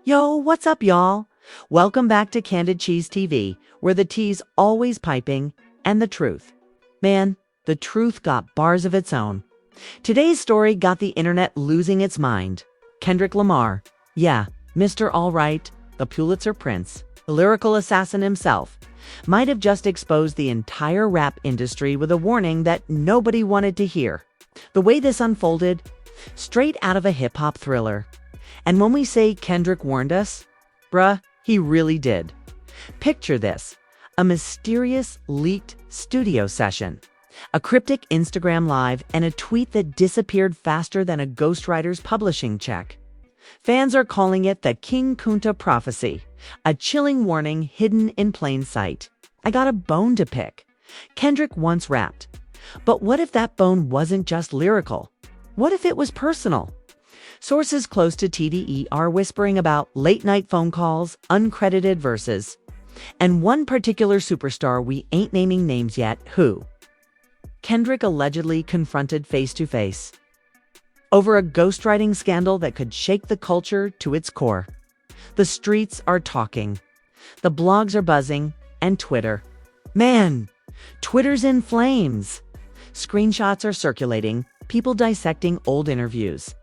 Yo, what's up, y'all? Welcome back to Candid Cheese TV, where the tea's always piping and the truth. Man, the truth got bars of its own. Today's story got the internet losing its mind. Kendrick Lamar, yeah, Mr. All Right, the Pulitzer Prince, the lyrical assassin himself, might have just exposed the entire rap industry with a warning that nobody wanted to hear. The way this unfolded, straight out of a hip-hop thriller. And when we say Kendrick warned us, bruh, he really did. Picture this, a mysterious, leaked studio session, a cryptic Instagram live, and a tweet that disappeared faster than a Ghostwriters publishing check. Fans are calling it the King Kunta prophecy, a chilling warning hidden in plain sight. I got a bone to pick. Kendrick once rapped. But what if that bone wasn't just lyrical? What if it was personal? Sources close to TDE are whispering about late-night phone calls, uncredited verses, and one particular superstar we ain't naming names yet, who Kendrick allegedly confronted face-to-face over a ghostwriting scandal that could shake the culture to its core. The streets are talking, the blogs are buzzing, and Twitter. Man, Twitter's in flames. Screenshots are circulating, people dissecting old interviews.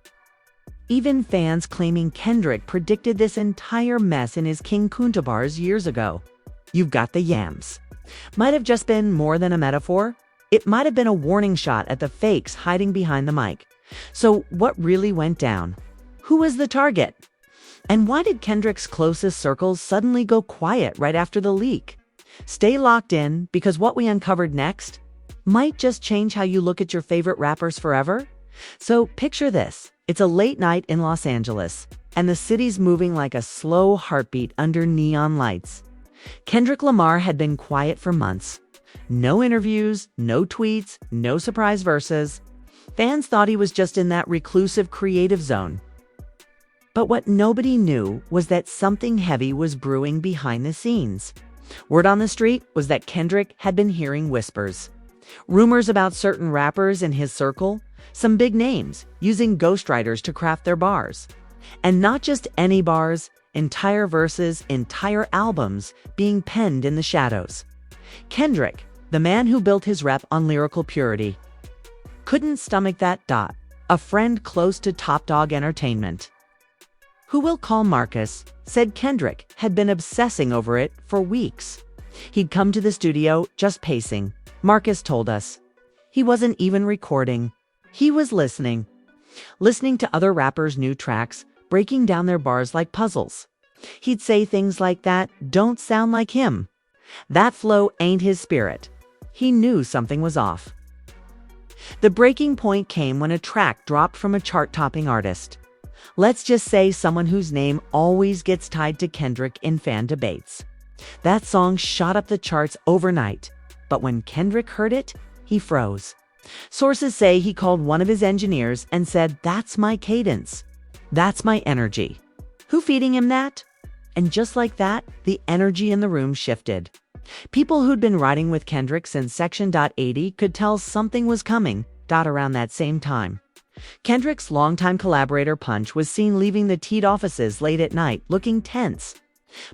Even fans claiming Kendrick predicted this entire mess in his King Kunta bars years ago. You've got the yams. Might have just been more than a metaphor. It might have been a warning shot at the fakes hiding behind the mic. So what really went down? Who was the target? And why did Kendrick's closest circles suddenly go quiet right after the leak? Stay locked in, because what we uncovered next might just change how you look at your favorite rappers forever. So picture this. It's a late night in Los Angeles, and the city's moving like a slow heartbeat under neon lights. Kendrick Lamar had been quiet for months. No interviews, no tweets, no surprise verses. Fans thought he was just in that reclusive creative zone. But what nobody knew was that something heavy was brewing behind the scenes. Word on the street was that Kendrick had been hearing whispers. Rumors about certain rappers in his circle, some big names, using ghostwriters to craft their bars. And not just any bars, entire verses, entire albums being penned in the shadows. Kendrick, the man who built his rep on lyrical purity, couldn't stomach that. A friend close to Top Dog Entertainment, who we'll call Marcus, said Kendrick had been obsessing over it for weeks. He'd come to the studio just pacing. Marcus told us. He wasn't even recording. He was listening to other rappers' new tracks, breaking down their bars like puzzles. He'd say things like that don't sound like him. That flow ain't his spirit. He knew something was off. The breaking point came when a track dropped from a chart-topping artist. Let's just say someone whose name always gets tied to Kendrick in fan debates. That song shot up the charts overnight, but when Kendrick heard it, he froze. Sources say he called one of his engineers and said, "That's my cadence. That's my energy." Who feeding him that? And just like that, the energy in the room shifted. People who'd been riding with Kendrick since Section 80 could tell something was coming. Around that same time, Kendrick's longtime collaborator Punch was seen leaving the Teed offices late at night, looking tense.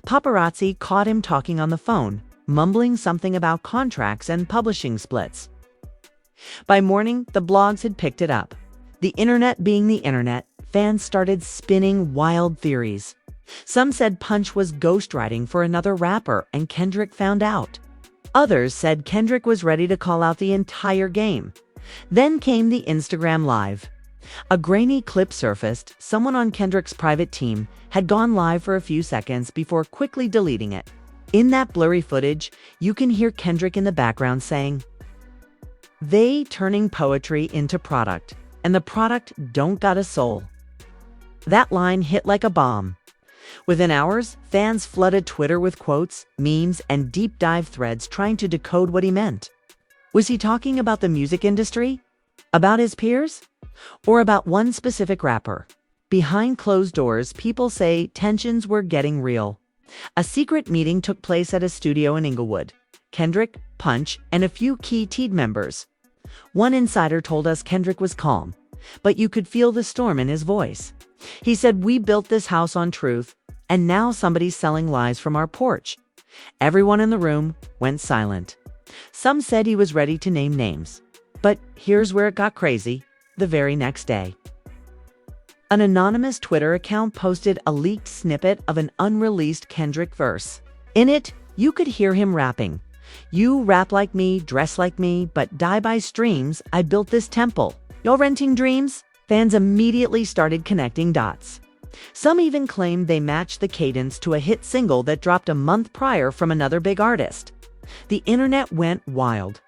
Paparazzi caught him talking on the phone, mumbling something about contracts and publishing splits. By morning, the blogs had picked it up. The internet being the internet, fans started spinning wild theories. Some said Punch was ghostwriting for another rapper and Kendrick found out. Others said Kendrick was ready to call out the entire game. Then came the Instagram Live. A grainy clip surfaced. Someone on Kendrick's private team had gone live for a few seconds before quickly deleting it. In that blurry footage, you can hear Kendrick in the background saying, "They turning poetry into product, and the product don't got a soul." That line hit like a bomb. Within hours, fans flooded Twitter with quotes, memes, and deep dive threads trying to decode what he meant. Was he talking about the music industry? About his peers? Or about one specific rapper? Behind closed doors, people say tensions were getting real. A secret meeting took place at a studio in Inglewood. Kendrick, Punch, and a few key Teed members. One insider told us Kendrick was calm, but you could feel the storm in his voice. He said, "We built this house on truth. And now somebody's selling lies from our porch. Everyone in the room went silent. Some said he was ready to name names. But here's where it got crazy. The very next day, an anonymous Twitter account posted a leaked snippet of an unreleased Kendrick verse. In it, you could hear him rapping. "You rap like me, dress like me, but die by streams. I built this temple. Y'all renting dreams?" Fans immediately started connecting dots. Some even claimed they matched the cadence to a hit single that dropped a month prior from another big artist. The internet went wild.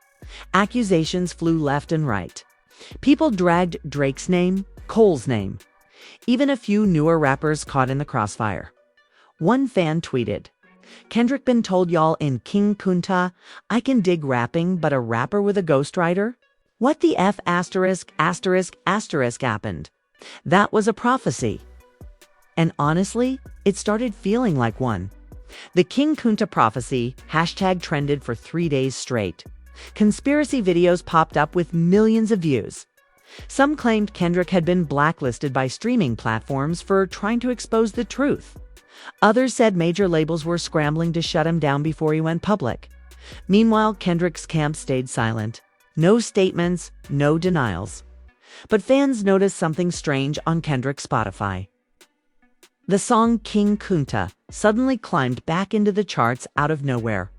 Accusations flew left and right. People dragged Drake's name, Cole's name. Even a few newer rappers caught in the crossfire. One fan tweeted, "Kendrick been told y'all in King Kunta, I can dig rapping, but a rapper with a ghostwriter? What the F asterisk asterisk asterisk happened? That was a prophecy." And honestly, it started feeling like one. The King Kunta prophecy hashtag trended for 3 days straight. Conspiracy videos popped up with millions of views. Some claimed Kendrick had been blacklisted by streaming platforms for trying to expose the truth. Others said major labels were scrambling to shut him down before he went public. Meanwhile, Kendrick's camp stayed silent. No statements, no denials. But fans noticed something strange on Kendrick's Spotify. The song King Kunta suddenly climbed back into the charts out of nowhere.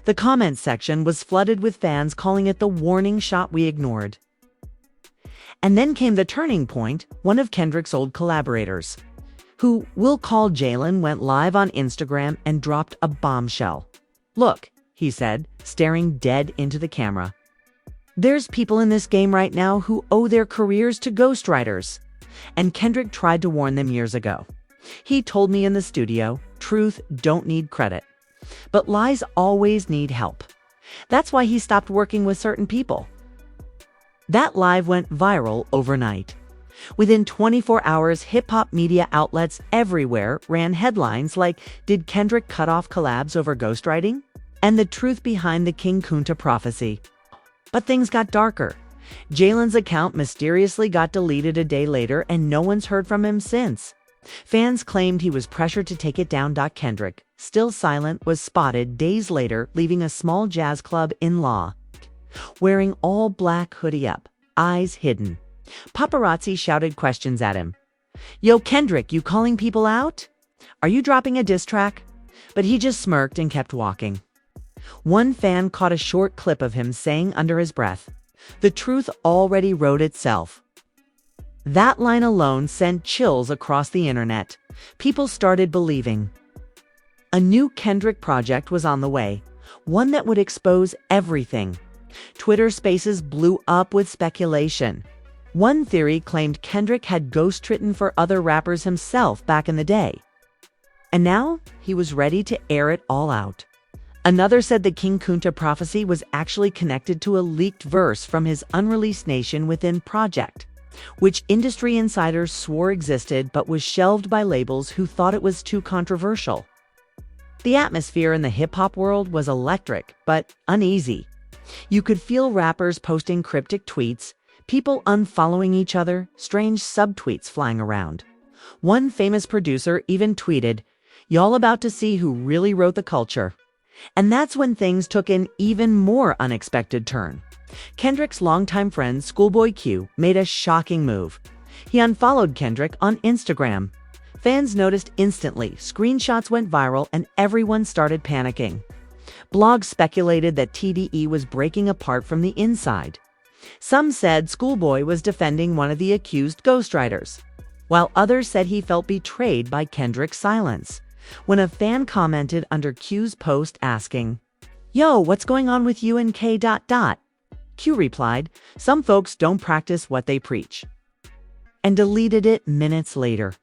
The comments section was flooded with fans calling it the warning shot we ignored. And then came the turning point. One of Kendrick's old collaborators, who we'll call Jalen, went live on Instagram and dropped a bombshell. "Look," he said, staring dead into the camera. "There's people in this game right now who owe their careers to ghostwriters. And Kendrick tried to warn them years ago. He told me in the studio, truth don't need credit. But lies always need help. That's why he stopped working with certain people." That live went viral overnight. Within 24 hours, hip-hop media outlets everywhere ran headlines like, "Did Kendrick cut off collabs over ghostwriting?" and "The truth behind the King Kunta prophecy." But things got darker. Jalen's account mysteriously got deleted a day later, and no one's heard from him since. Fans claimed he was pressured to take it down. Kendrick, still silent, was spotted days later leaving a small jazz club in Law, wearing all black, hoodie up, eyes hidden. Paparazzi shouted questions at him. "Yo, Kendrick, you calling people out? Are you dropping a diss track?" But he just smirked and kept walking. One fan caught a short clip of him saying under his breath, "The truth already wrote itself." That line alone sent chills across the internet. People started believing. A new Kendrick project was on the way, one that would expose everything. Twitter Spaces blew up with speculation. One theory claimed Kendrick had ghostwritten for other rappers himself back in the day. And now he was ready to air it all out. Another said the King Kunta prophecy was actually connected to a leaked verse from his unreleased Nation Within project, which industry insiders swore existed but was shelved by labels who thought it was too controversial. The atmosphere in the hip-hop world was electric but uneasy. You could feel rappers posting cryptic tweets, people unfollowing each other, strange subtweets flying around. One famous producer even tweeted, "Y'all about to see who really wrote the culture." And that's when things took an even more unexpected turn. Kendrick's longtime friend Schoolboy Q made a shocking move. He unfollowed Kendrick on Instagram. Fans noticed instantly, screenshots went viral, and everyone started panicking. Blogs speculated that TDE was breaking apart from the inside. Some said Schoolboy was defending one of the accused ghostwriters, while others said he felt betrayed by Kendrick's silence. When a fan commented under Q's post asking, "Yo, what's going on with you and K... Q replied, "Some folks don't practice what they preach," and deleted it minutes later.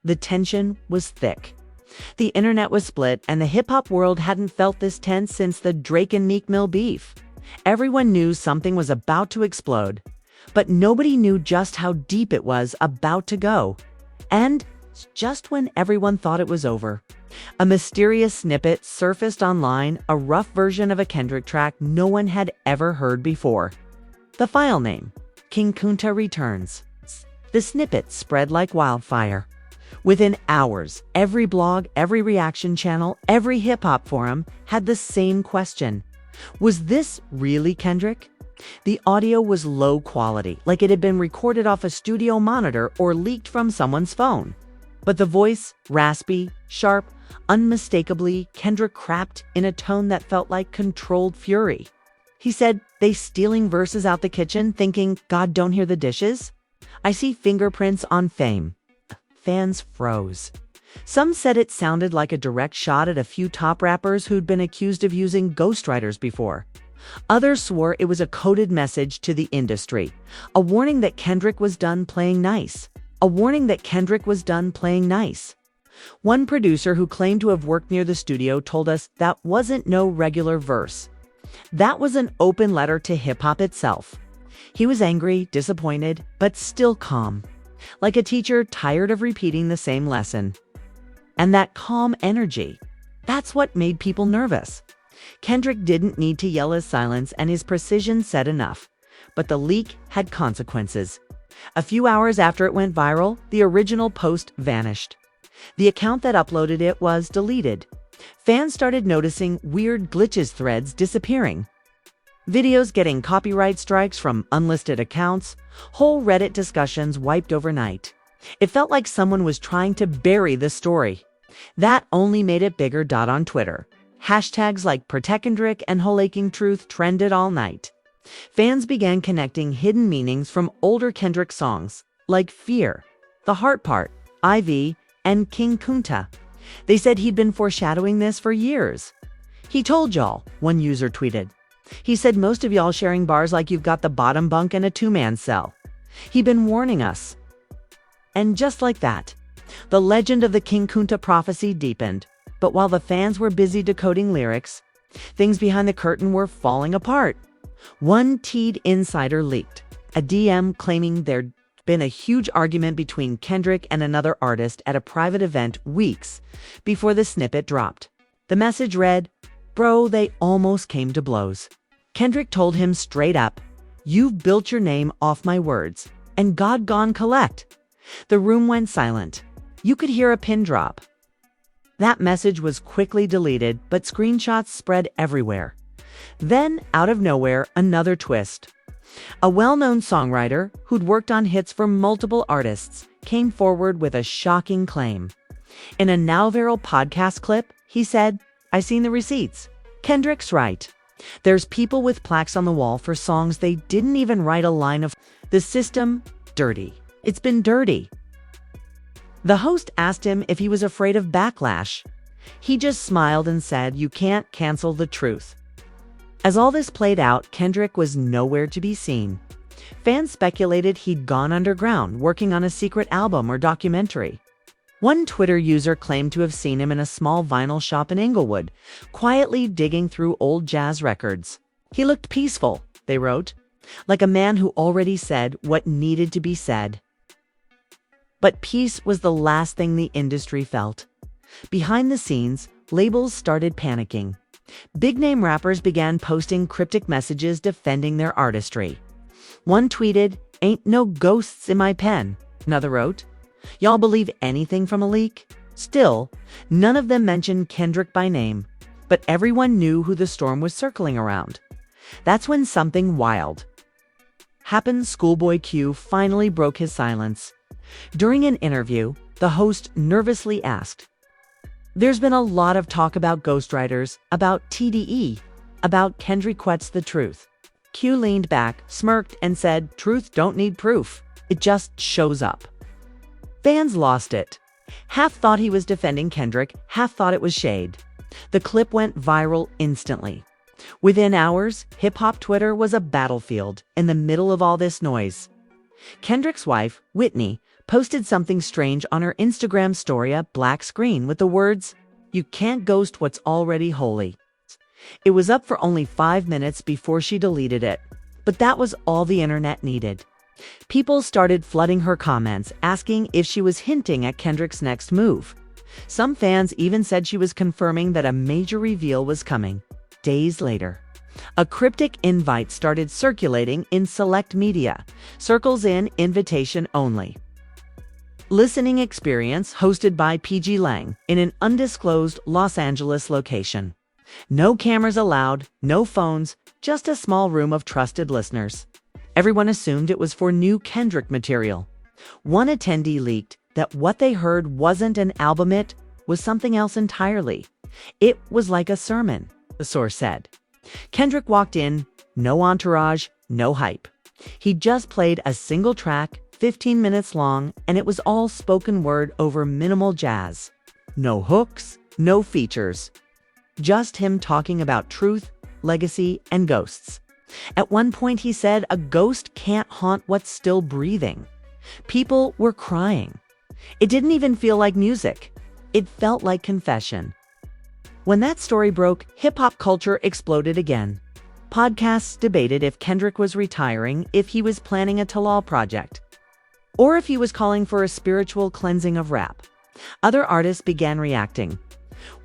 The tension was thick. The internet was split, and the hip-hop world hadn't felt this tense since the Drake and Meek Mill beef. Everyone knew something was about to explode, but nobody knew just how deep it was about to go. And just when everyone thought it was over, a mysterious snippet surfaced online, a rough version of a Kendrick track no one had ever heard before. The file name, King Kunta Returns. The snippet spread like wildfire. Within hours, every blog, every reaction channel, every hip-hop forum had the same question. Was this really Kendrick? The audio was low quality, like it had been recorded off a studio monitor or leaked from someone's phone. But the voice, raspy, sharp, unmistakably, Kendrick crapped in a tone that felt like controlled fury. He said, "They stealing verses out the kitchen, thinking, God don't hear the dishes? I see fingerprints on fame." Fans froze. Some said it sounded like a direct shot at a few top rappers who'd been accused of using ghostwriters before. Others swore it was a coded message to the industry, a warning that Kendrick was done playing nice. A warning that Kendrick was done playing nice. One producer who claimed to have worked near the studio told us that wasn't no regular verse. That was an open letter to hip-hop itself. He was angry, disappointed, but still calm. Like a teacher tired of repeating the same lesson. And that calm energy, that's what made people nervous. Kendrick didn't need to yell his silence, and his precision said enough. But the leak had consequences. A few hours after it went viral, the original post vanished. The account that uploaded it was deleted. Fans started noticing weird glitches threads disappearing. Videos getting copyright strikes from unlisted accounts, whole Reddit discussions wiped overnight. It felt like someone was trying to bury the story. That only made it bigger. On Twitter, hashtags like #ProtectKendrick and #HoleAchingTruth trended all night. Fans began connecting hidden meanings from older Kendrick songs, like Fear, The Heart Part, IV, and King Kunta. They said he'd been foreshadowing this for years. "He told y'all," one user tweeted. "He said most of y'all sharing bars like you've got the bottom bunk in a two-man cell. He been warning us." And just like that, the legend of the King Kunta prophecy deepened. But while the fans were busy decoding lyrics, things behind the curtain were falling apart. One Teed insider leaked a DM claiming there'd been a huge argument between Kendrick and another artist at a private event weeks before the snippet dropped. The message read, "Bro, they almost came to blows. Kendrick told him straight up, 'You've built your name off my words, and God gone collect.'" The room went silent. You could hear a pin drop. That message was quickly deleted, but screenshots spread everywhere. Then, out of nowhere, another twist. A well-known songwriter who'd worked on hits for multiple artists came forward with a shocking claim. In a now viral podcast clip, he said, "I seen the receipts. Kendrick's right. There's people with plaques on the wall for songs they didn't even write a line of. The system, dirty. It's been dirty." The host asked him if he was afraid of backlash. He just smiled and said, "You can't cancel the truth." As all this played out, Kendrick was nowhere to be seen. Fans speculated he'd gone underground, working on a secret album or documentary. One Twitter user claimed to have seen him in a small vinyl shop in Inglewood, quietly digging through old jazz records. "He looked peaceful," they wrote, "like a man who already said what needed to be said." But peace was the last thing the industry felt. Behind the scenes, labels started panicking. Big-name rappers began posting cryptic messages defending their artistry. One tweeted, "Ain't no ghosts in my pen." Another wrote, "Y'all believe anything from a leak?" Still, none of them mentioned Kendrick by name, but everyone knew who the storm was circling around. That's when something wild happened. Schoolboy Q finally broke his silence. During an interview, the host nervously asked, "There's been a lot of talk about ghostwriters, about TDE, about Kendrick What's the truth?" Q leaned back, smirked, and said, "Truth don't need proof. It just shows up." Fans lost it. Half thought he was defending Kendrick, half thought it was shade. The clip went viral instantly. Within hours, hip-hop Twitter was a battlefield in the middle of all this noise. Kendrick's wife, Whitney, posted something strange on her Instagram story, a black screen with the words, "You can't ghost what's already holy." It was up for only 5 minutes before she deleted it, but that was all the internet needed. People started flooding her comments, asking if she was hinting at Kendrick's next move. Some fans even said she was confirming that a major reveal was coming. Days later, a cryptic invite started circulating in select media, circles in invitation only. listening experience hosted by PG Lang in an undisclosed Los Angeles location. No cameras allowed, no phones, just a small room of trusted listeners. Everyone assumed it was for new Kendrick material. One attendee leaked that what they heard wasn't an album, it was something else entirely. It was like a sermon, the source said. Kendrick walked in, no entourage, no hype. He just played a single track, 15 minutes long, and it was all spoken word over minimal jazz. No hooks, no features. Just him talking about truth, legacy, and ghosts. At one point he said a ghost can't haunt what's still breathing. People were crying. It didn't even feel like music. It felt like confession. When that story broke, hip-hop culture exploded again. Podcasts debated if Kendrick was retiring, if he was planning a Talal project, or if he was calling for a spiritual cleansing of rap. Other artists began reacting.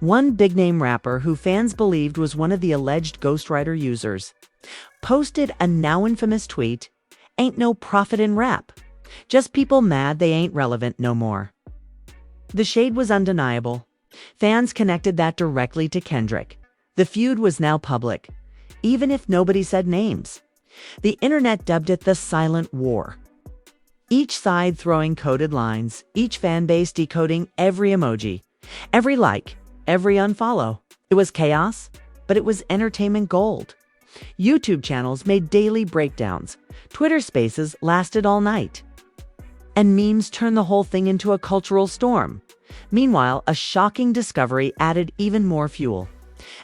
One big-name rapper who fans believed was one of the alleged Ghostwriter users posted a now infamous tweet, "Ain't no profit in rap. Just people mad they ain't relevant no more." The shade was undeniable. Fans connected that directly to Kendrick. The feud was now public, even if nobody said names. The internet dubbed it the Silent War. Each side throwing coded lines, each fan base decoding every emoji, every like, every unfollow. It was chaos, but it was entertainment gold. YouTube channels made daily breakdowns. Twitter spaces lasted all night. And memes turned the whole thing into a cultural storm. Meanwhile, a shocking discovery added even more fuel.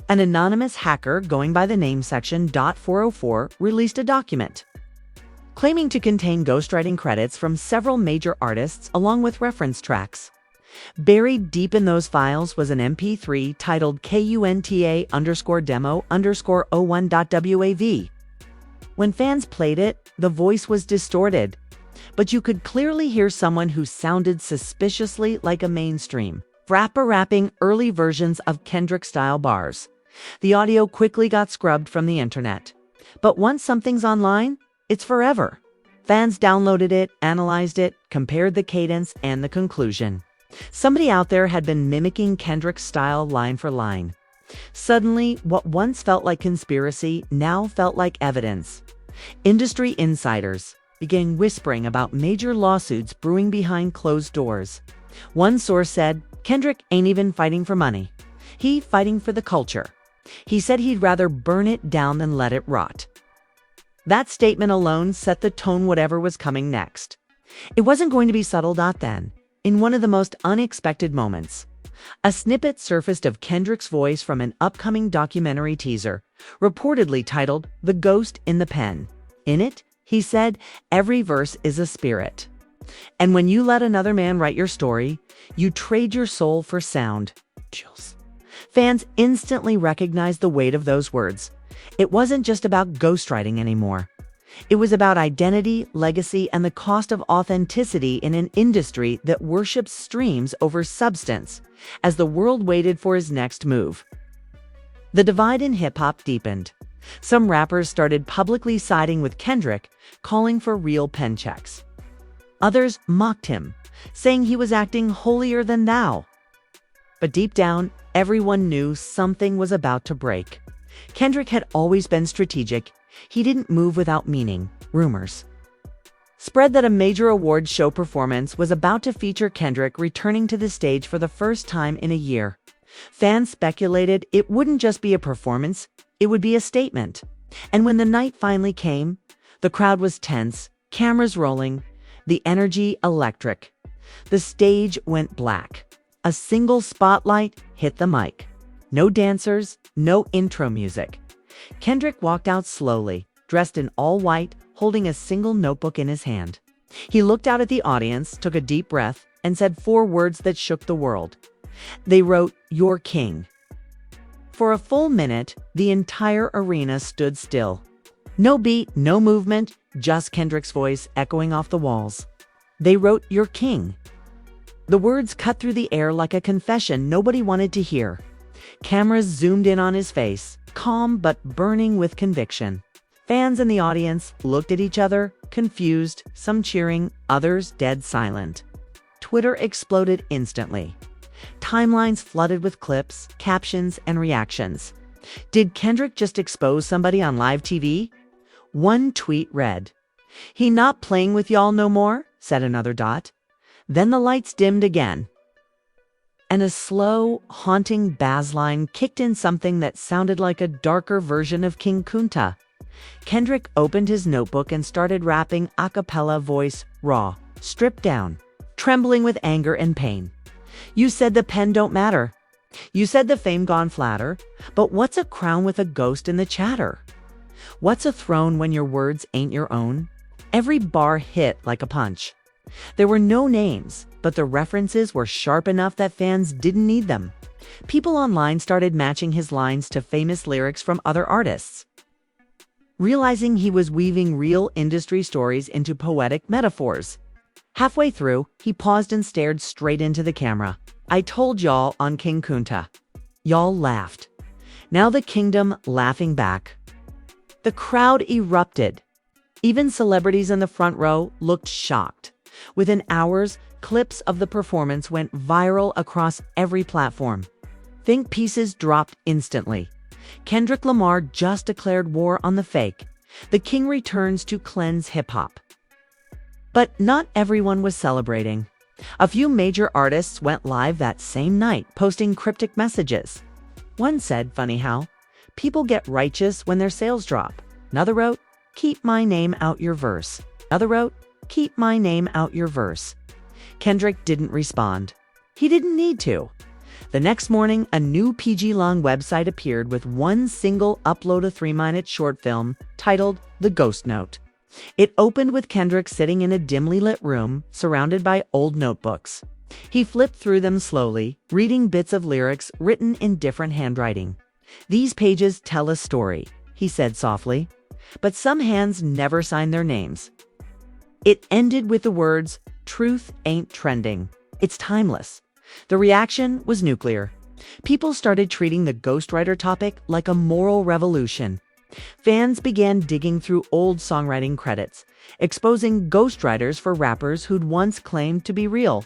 An anonymous hacker going by the name section .404 released a document claiming to contain ghostwriting credits from several major artists along with reference tracks. Buried deep in those files was an MP3 titled KUNTA_demo_01.wav. When fans played it, the voice was distorted, but you could clearly hear someone who sounded suspiciously like a mainstream rapper rapping early versions of Kendrick-style bars. The audio quickly got scrubbed from the internet. But once something's online, it's forever. Fans downloaded it, analyzed it, compared the cadence and the conclusion. Somebody out there had been mimicking Kendrick's style line for line. Suddenly, what once felt like conspiracy now felt like evidence. Industry insiders began whispering about major lawsuits brewing behind closed doors. One source said, "Kendrick ain't even fighting for money. He fighting for the culture. He said he'd rather burn it down than let it rot." That statement alone set the tone whatever was coming next. It wasn't going to be subtle. Then, in one of the most unexpected moments, a snippet surfaced of Kendrick's voice from an upcoming documentary teaser, reportedly titled "The Ghost in the Pen." In it, he said, "Every verse is a spirit. And when you let another man write your story, you trade your soul for sound." Chills. Fans instantly recognized the weight of those words. It wasn't just about ghostwriting anymore. It was about identity, legacy, and the cost of authenticity in an industry that worships streams over substance, as the world waited for his next move. The divide in hip-hop deepened. Some rappers started publicly siding with Kendrick, calling for real pen checks. Others mocked him, saying he was acting holier than thou. But deep down, everyone knew something was about to break. Kendrick had always been strategic. He didn't move without meaning. Rumors spread that a major awards show performance was about to feature Kendrick returning to the stage for the first time in a year. Fans speculated it wouldn't just be a performance, it would be a statement. And when the night finally came, the crowd was tense, cameras rolling, the energy electric. The stage went black. A single spotlight hit the mic. No dancers, no intro music. Kendrick walked out slowly, dressed in all white, holding a single notebook in his hand. He looked out at the audience, took a deep breath, and said 4 words that shook the world. They wrote, "Your King." For a full minute, the entire arena stood still. No beat, no movement, just Kendrick's voice echoing off the walls. They wrote, "Your King." The words cut through the air like a confession nobody wanted to hear. Cameras zoomed in on his face, calm but burning with conviction. Fans in the audience looked at each other, confused, some cheering, others dead silent. Twitter exploded instantly. Timelines flooded with clips, captions, and reactions. Did Kendrick just expose somebody on live TV? One tweet read, "He not playing with y'all no more," said another dot. Then the lights dimmed again, and a slow, haunting bass line kicked in something that sounded like a darker version of King Kunta. Kendrick opened his notebook and started rapping a cappella, voice raw, stripped down, trembling with anger and pain. "You said the pen don't matter. You said the fame gone flatter. But what's a crown with a ghost in the chatter? What's a throne when your words ain't your own?" Every bar hit like a punch. There were no names, but the references were sharp enough that fans didn't need them. People online started matching his lines to famous lyrics from other artists. Realizing he was weaving real industry stories into poetic metaphors. Halfway through, he paused and stared straight into the camera. "I told y'all on King Kunta." Y'all laughed. Now the kingdom laughing back. The crowd erupted. Even celebrities in the front row looked shocked. Within hours, clips of the performance went viral across every platform. Think pieces dropped instantly. Kendrick Lamar just declared war on the fake. The king returns to cleanse hip-hop. But not everyone was celebrating. A few major artists went live that same night, posting cryptic messages. One said, "Funny how people get righteous when their sales drop." Another wrote, "Keep my name out your verse." Another wrote, "Keep my name out your verse." Kendrick didn't respond. He didn't need to. The next morning, a new PG-long website appeared with one single upload, a 3-minute short film titled The Ghost Note. It opened with Kendrick sitting in a dimly lit room, surrounded by old notebooks. He flipped through them slowly, reading bits of lyrics written in different handwriting. "These pages tell a story," he said softly, "but some hands never signed their names." It ended with the words, "Truth ain't trending. It's timeless." The reaction was nuclear. People started treating the ghostwriter topic like a moral revolution. Fans began digging through old songwriting credits, exposing ghostwriters for rappers who'd once claimed to be real.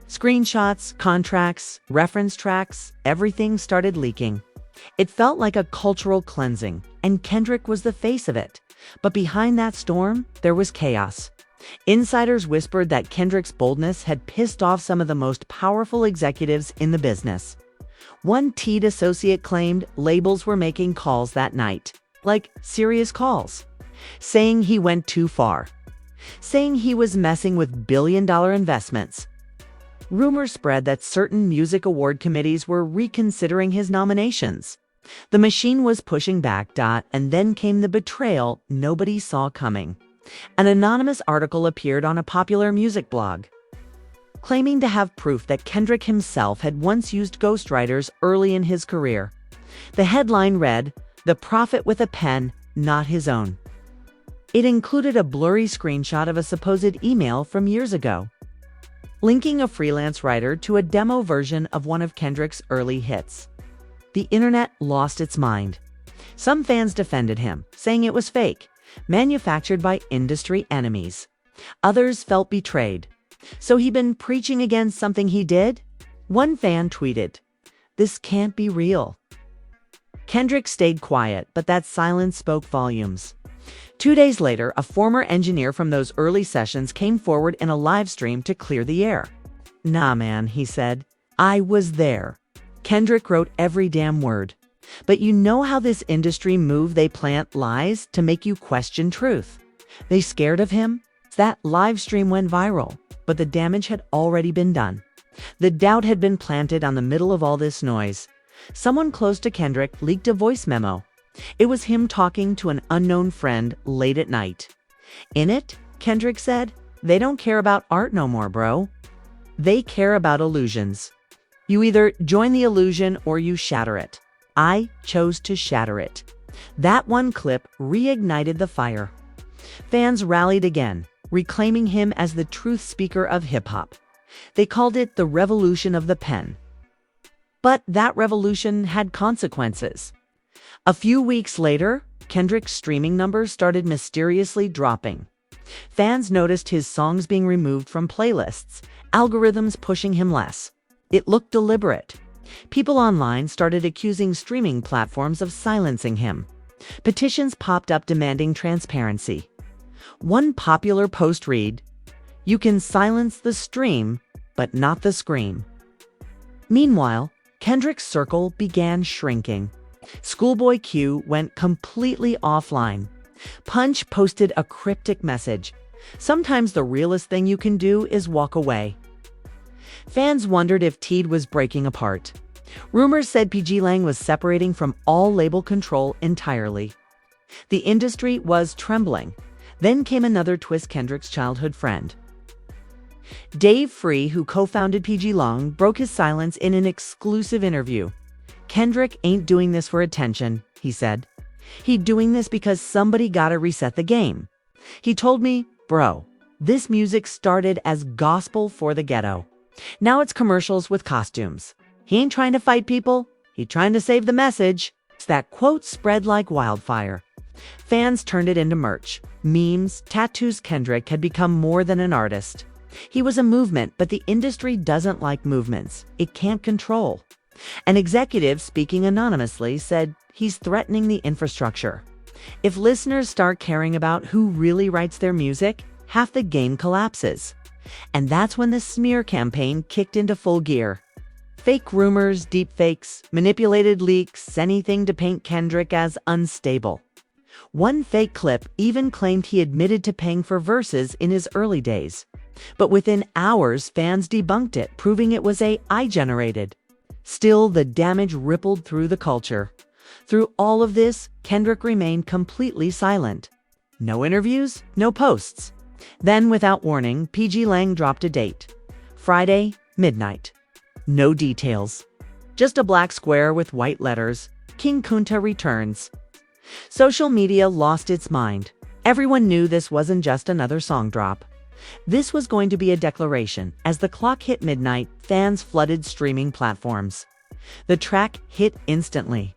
Screenshots, contracts, reference tracks, everything started leaking. It felt like a cultural cleansing, and Kendrick was the face of it. But behind that storm, there was chaos. Insiders whispered that Kendrick's boldness had pissed off some of the most powerful executives in the business. One Teed associate claimed labels were making calls that night, like serious calls, saying he went too far, saying he was messing with billion-dollar investments. Rumors spread that certain music award committees were reconsidering his nominations. The machine was pushing back, and then came the betrayal nobody saw coming. An anonymous article appeared on a popular music blog, claiming to have proof that Kendrick himself had once used ghostwriters early in his career. The headline read, "The Prophet with a Pen, Not His Own." It included a blurry screenshot of a supposed email from years ago, linking a freelance writer to a demo version of one of Kendrick's early hits. The internet lost its mind. Some fans defended him, saying it was fake, manufactured by industry enemies. Others felt betrayed. So he'd been preaching against something he did? One fan tweeted, "This can't be real." Kendrick stayed quiet, but that silence spoke volumes. 2 days later, a former engineer from those early sessions came forward in a live stream to clear the air. "Nah, man," he said. "I was there. Kendrick wrote every damn word. But you know how this industry move, they plant lies to make you question truth. They scared of him? That live stream went viral, but the damage had already been done. The doubt had been planted on the middle of all this noise. Someone close to Kendrick leaked a voice memo. It was him talking to an unknown friend late at night. In it, Kendrick said, "They don't care about art no more, bro. They care about illusions. You either join the illusion or you shatter it. I chose to shatter it." That one clip reignited the fire. Fans rallied again, reclaiming him as the truth speaker of hip-hop. They called it the revolution of the pen. But that revolution had consequences. A few weeks later, Kendrick's streaming numbers started mysteriously dropping. Fans noticed his songs being removed from playlists, algorithms pushing him less. It looked deliberate. People online started accusing streaming platforms of silencing him. Petitions popped up demanding transparency. One popular post read, "You can silence the stream, but not the scream." Meanwhile, Kendrick's circle began shrinking. Schoolboy Q went completely offline. Punch posted a cryptic message. "Sometimes the realest thing you can do is walk away." Fans wondered if Teed was breaking apart. Rumors said PG Lang was separating from all label control entirely. The industry was trembling. Then came another twist: Kendrick's childhood friend. Dave Free, who co-founded PG Lang, broke his silence in an exclusive interview. "Kendrick ain't doing this for attention," he said. "He doing this because somebody gotta reset the game. He told me, bro, this music started as gospel for the ghetto. Now it's commercials with costumes. He ain't trying to fight people. He trying to save the message." That quote spread like wildfire. Fans turned it into merch, memes, tattoos. Kendrick had become more than an artist. He was a movement, but the industry doesn't like movements. It can't control. An executive, speaking anonymously, said he's threatening the infrastructure. If listeners start caring about who really writes their music, half the game collapses. And that's when the smear campaign kicked into full gear. Fake rumors, deepfakes, manipulated leaks, anything to paint Kendrick as unstable. One fake clip even claimed he admitted to paying for verses in his early days. But within hours, fans debunked it, proving it was AI generated. Still, the damage rippled through the culture. Through all of this, Kendrick remained completely silent. No interviews, no posts. Then, without warning, PG Lang dropped a date. Friday, midnight. No details. Just a black square with white letters. King Kunta returns. Social media lost its mind. Everyone knew this wasn't just another song drop. This was going to be a declaration. As the clock hit midnight, fans flooded streaming platforms. The track hit instantly.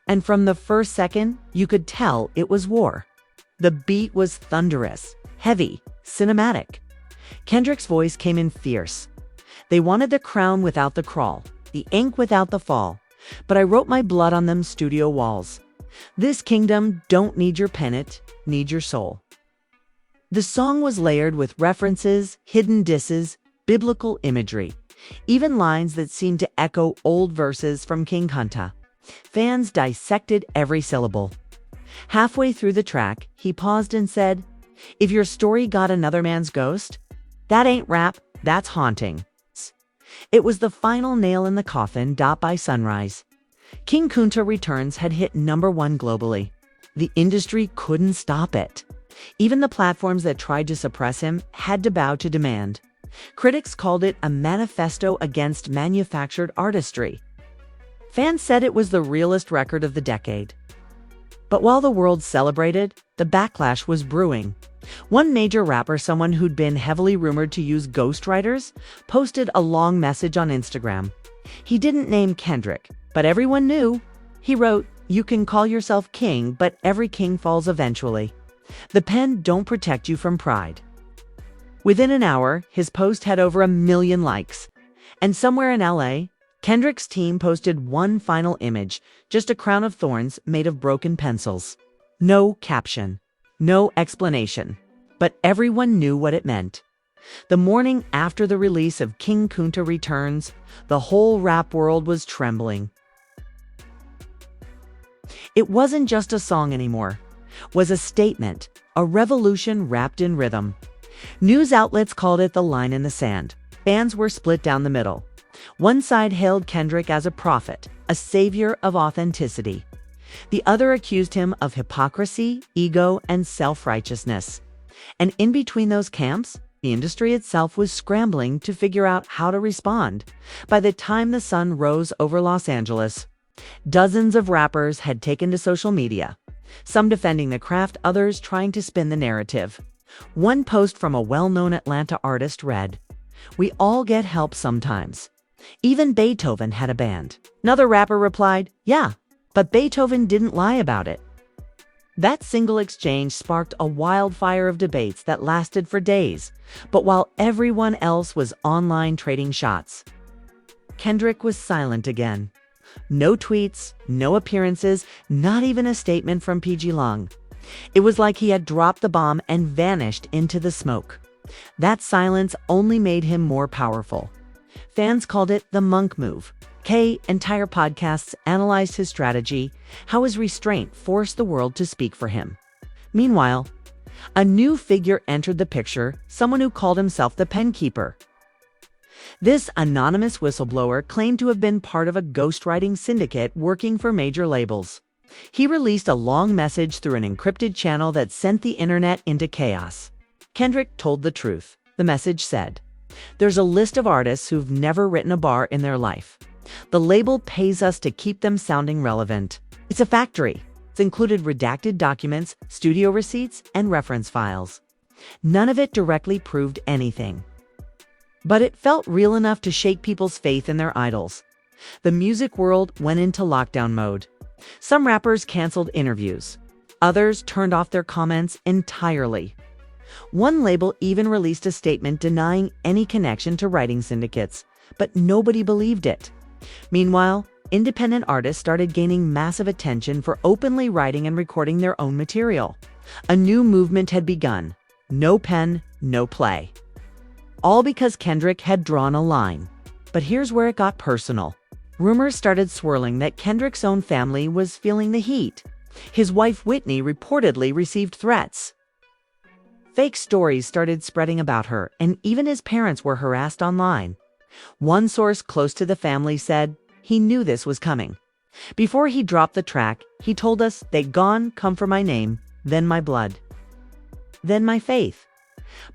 And from the first second, you could tell it was war. The beat was thunderous, heavy, cinematic. Kendrick's voice came in fierce. "They wanted the crown without the crawl, the ink without the fall, but I wrote my blood on them studio walls. This kingdom don't need your pennant, need your soul." The song was layered with references, hidden disses, biblical imagery, even lines that seemed to echo old verses from King Kunta. Fans dissected every syllable. Halfway through the track, he paused and said, "If your story got another man's ghost, that ain't rap, that's haunting." It was the final nail in the coffin. By sunrise, King Kunta Returns had hit #1 globally. The industry couldn't stop it. Even the platforms that tried to suppress him had to bow to demand. Critics called it a manifesto against manufactured artistry. Fans said it was the realest record of the decade. But while the world celebrated, the backlash was brewing. One major rapper, someone who'd been heavily rumored to use ghostwriters, posted a long message on Instagram. He didn't name Kendrick, but everyone knew. He wrote, "You can call yourself king, but every king falls eventually. The pen don't protect you from pride." Within an hour, his post had over 1 million likes. And somewhere in LA, Kendrick's team posted one final image, just a crown of thorns made of broken pencils. No caption, no explanation, but everyone knew what it meant. The morning after the release of King Kunta Returns, the whole rap world was trembling. It wasn't just a song anymore. It was a statement, a revolution wrapped in rhythm. News outlets called it the line in the sand. Fans were split down the middle. One side hailed Kendrick as a prophet, a savior of authenticity. The other accused him of hypocrisy, ego, and self-righteousness. And in between those camps, the industry itself was scrambling to figure out how to respond. By the time the sun rose over Los Angeles, dozens of rappers had taken to social media, some defending the craft, others trying to spin the narrative. One post from a well-known Atlanta artist read, "We all get help sometimes. Even Beethoven had a band." Another rapper replied, "Yeah, but Beethoven didn't lie about it." That single exchange sparked a wildfire of debates that lasted for days. But while everyone else was online trading shots, Kendrick was silent again. No tweets, no appearances, not even a statement from PG Long. It was like he had dropped the bomb and vanished into the smoke. That silence only made him more powerful. Fans called it the monk move. Entire podcasts analyzed his strategy, how his restraint forced the world to speak for him. Meanwhile, a new figure entered the picture, someone who called himself the Pen Keeper. This anonymous whistleblower claimed to have been part of a ghostwriting syndicate working for major labels. He released a long message through an encrypted channel that sent the internet into chaos. Kendrick told the truth. The message said, "There's a list of artists who've never written a bar in their life. The label pays us to keep them sounding relevant. It's a factory." It's included redacted documents, studio receipts, and reference files. None of it directly proved anything. But it felt real enough to shake people's faith in their idols. The music world went into lockdown mode. Some rappers canceled interviews. Others turned off their comments entirely. One label even released a statement denying any connection to writing syndicates, but nobody believed it. Meanwhile, independent artists started gaining massive attention for openly writing and recording their own material. A new movement had begun. No pen, no play. All because Kendrick had drawn a line. But here's where it got personal. Rumors started swirling that Kendrick's own family was feeling the heat. His wife Whitney reportedly received threats. Fake stories started spreading about her, and even his parents were harassed online. One source close to the family said he knew this was coming. Before he dropped the track, he told us, "They gone, come for my name, then my blood, then my faith."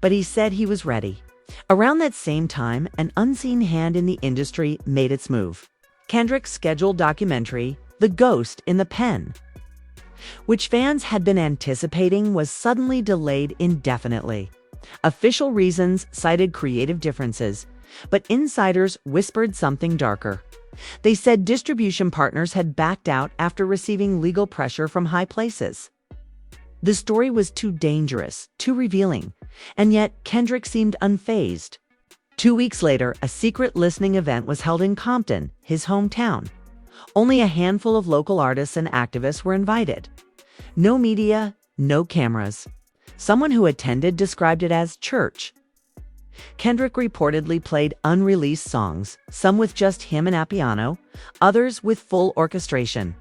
But he said he was ready. Around that same time, an unseen hand in the industry made its move. Kendrick's scheduled documentary, The Ghost in the Pen, which fans had been anticipating, was suddenly delayed indefinitely. Official reasons cited creative differences, but insiders whispered something darker. They said distribution partners had backed out after receiving legal pressure from high places. The story was too dangerous, too revealing, and yet Kendrick seemed unfazed. 2 weeks later, a secret listening event was held in Compton, his hometown. Only a handful of local artists and activists were invited. No media, no cameras. Someone who attended described it as church. Kendrick reportedly played unreleased songs, some with just him and a piano, others with full orchestration.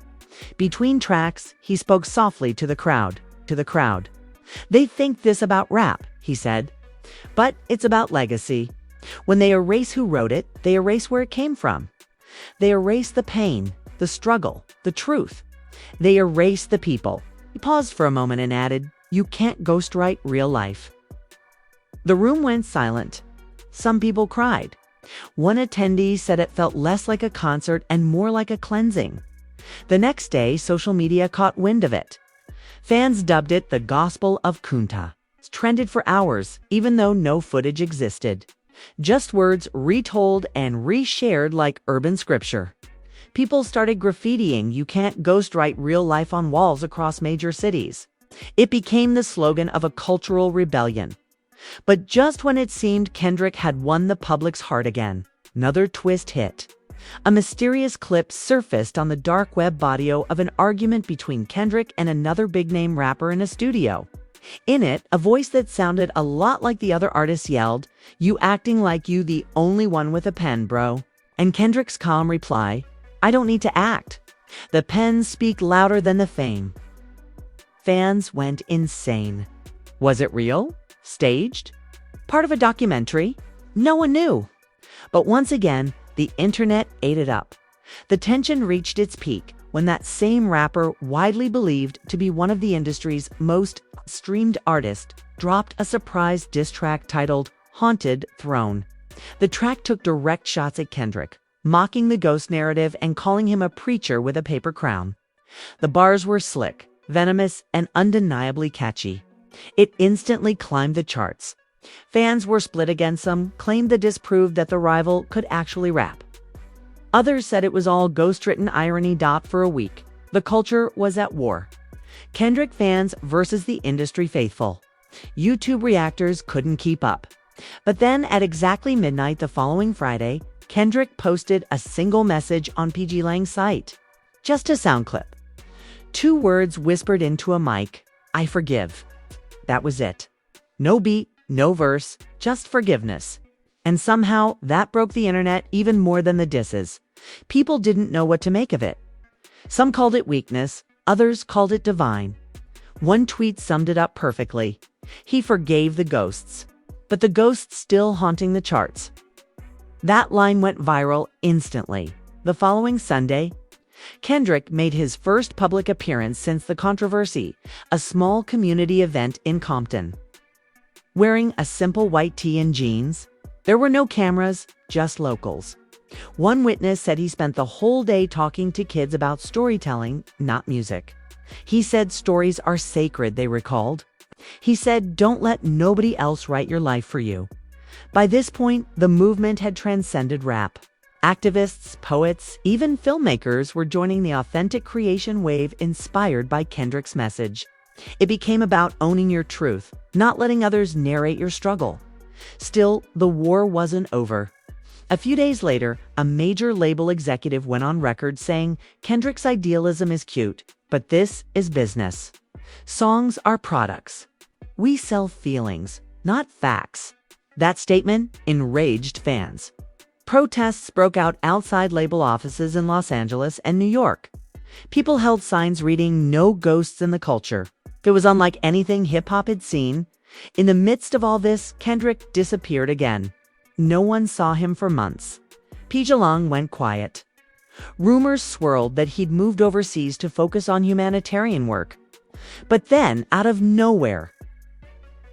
Between tracks, he spoke softly to the crowd. "They think this about rap," he said, "but it's about legacy. When they erase who wrote it, they erase where it came from. They erase the pain, the struggle, the truth. They erase the people." He paused for a moment and added, "You can't ghostwrite real life." The room went silent. Some people cried. One attendee said it felt less like a concert and more like a cleansing. The next day, social media caught wind of it. Fans dubbed it the Gospel of Kunta. It trended for hours, even though no footage existed. Just words retold and reshared like urban scripture. People started graffitiing "You can't ghostwrite real life" on walls across major cities. It became the slogan of a cultural rebellion. But just when it seemed Kendrick had won the public's heart again, another twist hit. A mysterious clip surfaced on the dark web audio of an argument between Kendrick and another big-name rapper in a studio. In it, a voice that sounded a lot like the other artist yelled, "You acting like you the only one with a pen, bro." And Kendrick's calm reply, "I don't need to act. The pens speak louder than the fame." Fans went insane. Was it real? Staged? Part of a documentary? No one knew. But once again, the internet ate it up. The tension reached its peak when that same rapper, widely believed to be one of the industry's most streamed artists, dropped a surprise diss track titled Haunted Throne. The track took direct shots at Kendrick, mocking the ghost narrative and calling him a preacher with a paper crown. The bars were slick, venomous, and undeniably catchy. It instantly climbed the charts. Fans were split against him, claimed the diss proved that the rival could actually rap. Others said it was all ghost-written irony. For a week, the culture was at war. Kendrick fans versus the industry faithful. YouTube reactors couldn't keep up. But then at exactly midnight the following Friday, Kendrick posted a single message on PG Lang's site. Just a sound clip. 2 words whispered into a mic, "I forgive." That was it. No beat, no verse, just forgiveness. And somehow that broke the internet even more than the disses. People didn't know what to make of it. Some called it weakness, others called it divine. One tweet summed it up perfectly. He forgave the ghosts, but the ghosts still haunting the charts. That line went viral instantly. The following Sunday, Kendrick made his first public appearance since the controversy, a small community event in Compton. Wearing a simple white tee and jeans, there were no cameras, just locals. One witness said he spent the whole day talking to kids about storytelling, not music. He said stories are sacred, they recalled. He said, "Don't let nobody else write your life for you." By this point, the movement had transcended rap. Activists, poets, even filmmakers were joining the authentic creation wave inspired by Kendrick's message. It became about owning your truth, not letting others narrate your struggle. Still, the war wasn't over. A few days later, a major label executive went on record saying, "Kendrick's idealism is cute, but this is business. Songs are products. We sell feelings, not facts." That statement enraged fans. Protests broke out outside label offices in Los Angeles and New York. People held signs reading "No ghosts in the culture." It was unlike anything hip-hop had seen. In the midst of all this, Kendrick disappeared again. No one saw him for months. PG Lang went quiet. Rumors swirled that he'd moved overseas to focus on humanitarian work. But then, out of nowhere,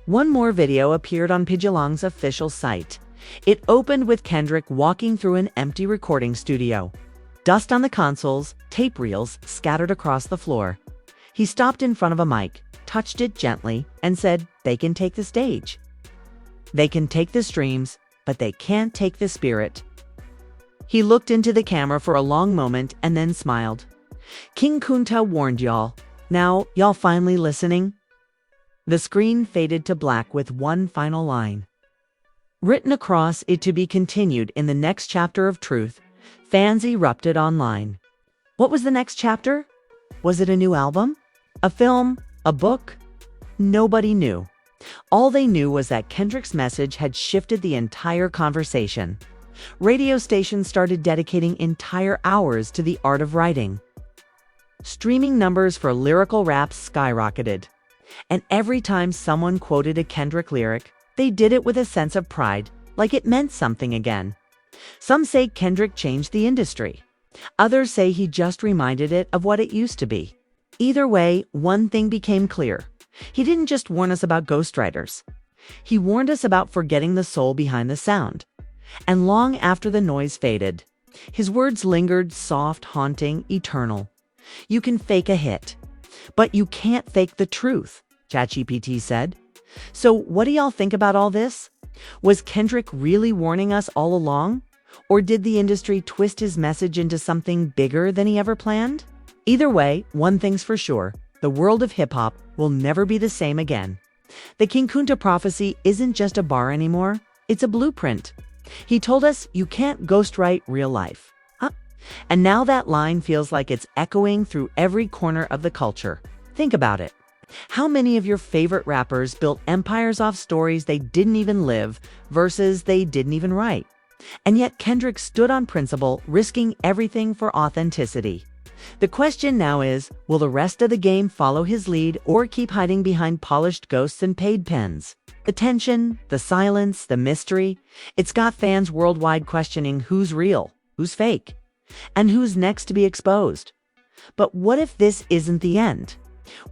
one more video appeared on PG Lang's official site. It opened with Kendrick walking through an empty recording studio. Dust on the consoles, tape reels scattered across the floor. He stopped in front of a mic, touched it gently, and said, "They can take the stage. They can take the streams, but they can't take the spirit." He looked into the camera for a long moment and then smiled. "King Kunta warned y'all. Now, y'all finally listening?" The screen faded to black with one final line. Written across it, "To be continued in the next chapter of truth." Fans erupted online. What was the next chapter? Was it a new album? A film? A book? Nobody knew. All they knew was that Kendrick's message had shifted the entire conversation. Radio stations started dedicating entire hours to the art of writing. Streaming numbers for lyrical raps skyrocketed. And every time someone quoted a Kendrick lyric, they did it with a sense of pride, like it meant something again. Some say Kendrick changed the industry. Others say he just reminded it of what it used to be. Either way, one thing became clear. He didn't just warn us about ghostwriters. He warned us about forgetting the soul behind the sound. And long after the noise faded, his words lingered, soft, haunting, eternal. You can fake a hit, but you can't fake the truth, ChatGPT said. So what do y'all think about all this? Was Kendrick really warning us all along? Or did the industry twist his message into something bigger than he ever planned? Either way, one thing's for sure. The world of hip-hop will never be the same again. The King Kunta prophecy isn't just a bar anymore. It's a blueprint. He told us you can't ghostwrite real life. And now that line feels like it's echoing through every corner of the culture. Think about it. How many of your favorite rappers built empires off stories they didn't even live versus they didn't even write? And yet Kendrick stood on principle, risking everything for authenticity. The question now is, will the rest of the game follow his lead or keep hiding behind polished ghosts and paid pens? The tension, the silence, the mystery, it's got fans worldwide questioning who's real, who's fake, and who's next to be exposed. But what if this isn't the end?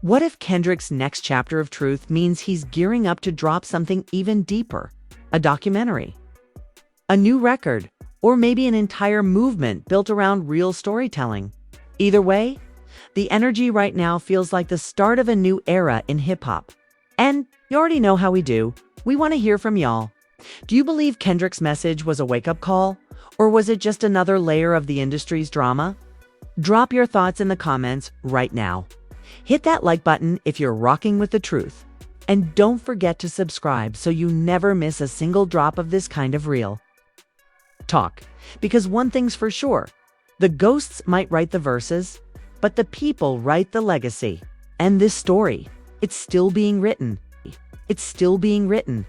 What if Kendrick's next chapter of truth means he's gearing up to drop something even deeper? A documentary? A new record? Or maybe an entire movement built around real storytelling? Either way, the energy right now feels like the start of a new era in hip-hop. And you already know how we do. We want to hear from y'all. Do you believe Kendrick's message was a wake-up call? Or was it just another layer of the industry's drama? Drop your thoughts in the comments right now. Hit that like button if you're rocking with the truth. And don't forget to subscribe so you never miss a single drop of this kind of real talk. Because one thing's for sure, the ghosts might write the verses, but the people write the legacy. And this story, it's still being written. It's still being written.